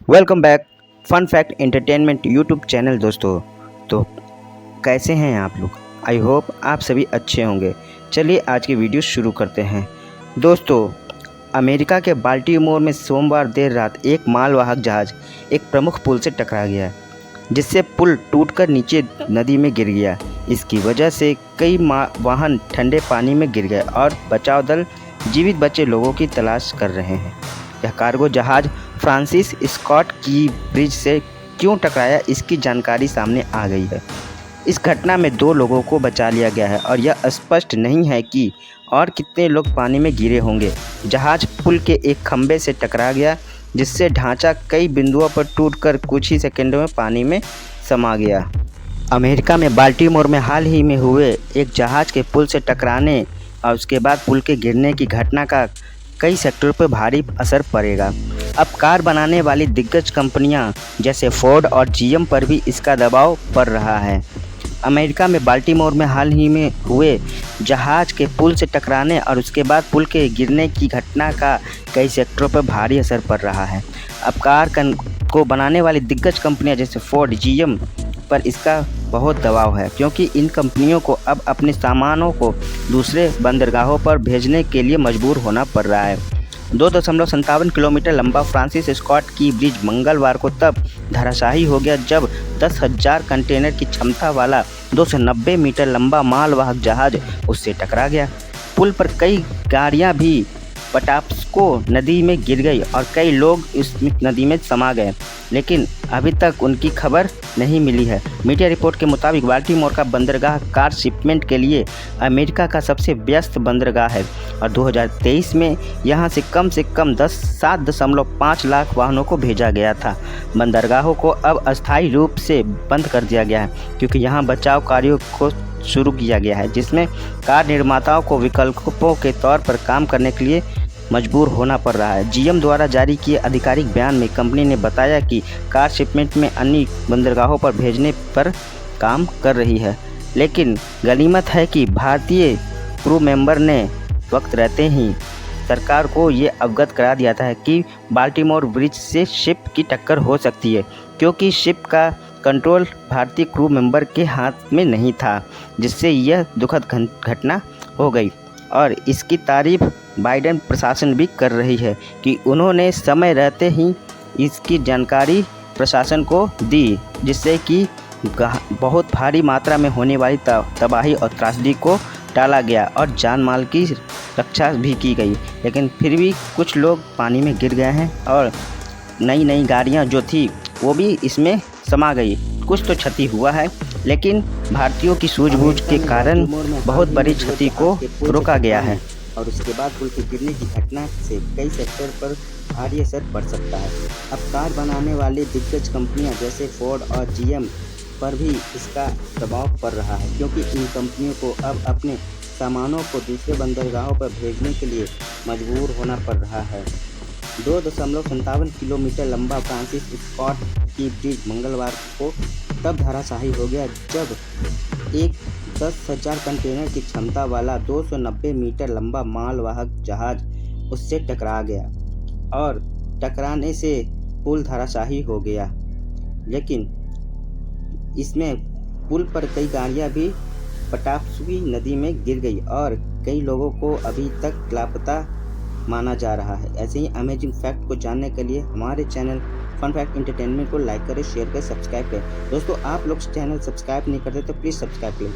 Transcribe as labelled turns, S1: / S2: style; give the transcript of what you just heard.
S1: Welcome back fun fact entertainment YouTube channel. दोस्तों तो कैसे हैं आप लोग? आई होप आप सभी अच्छे होंगे। चलिए आज की वीडियो शुरू करते हैं। दोस्तों, अमेरिका के बाल्टीमोर में सोमवार देर रात एक मालवाहक जहाज़ एक प्रमुख पुल से टकरा गया, जिससे पुल टूटकर नीचे नदी में गिर गया। इसकी वजह से कई वाहन ठंडे पानी में गिर गए और बचाव दल जीवित बचे लोगों की तलाश कर रहे हैं। यह कार्गो जहाज़ फ्रांसिस स्कॉट की ब्रिज से क्यों टकराया, इसकी जानकारी सामने आ गई है। इस घटना में 2 लोगों को बचा लिया गया है और यह स्पष्ट नहीं है कि और कितने लोग पानी में गिरे होंगे। जहाज़ पुल के एक खंभे से टकरा गया, जिससे ढांचा कई बिंदुओं पर टूटकर कुछ ही सेकंडों में पानी में समा गया। अमेरिका में बाल्टीमोर में हाल ही में हुए एक जहाज़ के पुल से टकराने और उसके बाद पुल के गिरने की घटना का कई सेक्टरों पर भारी असर पड़ेगा। अब कार बनाने वाली दिग्गज कंपनियां जैसे फोर्ड और जीएम पर भी इसका दबाव पड़ रहा है। अमेरिका में बाल्टीमोर में हाल ही में हुए जहाज के पुल से टकराने और उसके बाद पुल के गिरने की घटना का कई सेक्टरों पर भारी असर पड़ रहा है। अब कार को बनाने वाली दिग्गज कंपनियां जैसे फोर्ड, जीएम पर इसका बहुत दबाव है, क्योंकि इन कंपनियों को अब अपने सामानों को दूसरे बंदरगाहों पर भेजने के लिए मजबूर होना पड़ रहा है। 2.57 किलोमीटर लंबा फ्रांसिस स्कॉट की ब्रिज मंगलवार को तब धराशायी हो गया जब 10,000 कंटेनर की क्षमता वाला 290 मीटर लंबा मालवाहक जहाज उससे टकरा गया। पुल पर कई गाड़ियां भी पटापको नदी में गिर गई और कई लोग इस नदी में समा गए, लेकिन अभी तक उनकी खबर नहीं मिली है। मीडिया रिपोर्ट के मुताबिक बाल्टीमोर का बंदरगाह कार शिपमेंट के लिए अमेरिका का सबसे व्यस्त बंदरगाह है और 2023 में यहां से कम 7.5 लाख वाहनों को भेजा गया था। बंदरगाहों को अब अस्थायी रूप से बंद कर दिया गया है, क्योंकि यहां बचाव कार्यों को शुरू किया गया है, जिसमें कार निर्माताओं को विकल्पों के तौर पर काम करने के लिए मजबूर होना पड़ रहा है। जीएम द्वारा जारी किए आधिकारिक बयान में कंपनी ने बताया कि कार शिपमेंट में अन्य बंदरगाहों पर भेजने पर काम कर रही है, लेकिन गनीमत है कि भारतीय क्रू मेंबर ने वक्त रहते ही सरकार को ये अवगत करा दिया था कि बाल्टीमोर ब्रिज से शिप की टक्कर हो सकती है, क्योंकि शिप का कंट्रोल भारतीय क्रू मेंबर के हाथ में नहीं था, जिससे यह दुखद घटना हो गई। और इसकी तारीफ बाइडेन प्रशासन भी कर रही है कि उन्होंने समय रहते ही इसकी जानकारी प्रशासन को दी, जिससे कि बहुत भारी मात्रा में होने वाली तबाही और त्रासदी को टाला गया और जान माल की रक्षा भी की गई। लेकिन फिर भी कुछ लोग पानी में गिर गए हैं और नई गाड़ियां जो थी वो भी इसमें समा गई। कुछ तो क्षति हुआ है, लेकिन भारतीयों की सूझबूझ के कारण बहुत बड़ी क्षति को रोका गया है और उसके बाद पुल के गिरने की घटना से कई सेक्टर पर भारी असर पड़ सकता है। अब कार बनाने वाली दिग्गज कंपनियां जैसे फोर्ड और जीएम पर भी इसका दबाव पड़ रहा है, क्योंकि इन कंपनियों को अब अपने सामानों को दूसरे बंदरगाहों पर भेजने के लिए मजबूर होना पड़ रहा है। 2.57 किलोमीटर लंबा फ्रांसिस स्कॉट की ब्रिज मंगलवार को तब धराशायी हो गया जब एक 10,000 कंटेनर की क्षमता वाला 290 मीटर लंबा मालवाहक जहाज उससे टकरा गया और टकराने से पुल धराशायी हो गया। लेकिन इसमें पुल पर कई गाड़ियां भी पटापको नदी में गिर गई और कई लोगों को अभी तक लापता माना जा रहा है। ऐसे ही अमेजिंग फैक्ट को जानने के लिए हमारे चैनल फन फैक्ट एंटरटेनमेंट को लाइक करें, शेयर करें, सब्सक्राइब करें। दोस्तों, आप लोग चैनल सब्सक्राइब नहीं करते तो प्लीज़ सब्सक्राइब करें।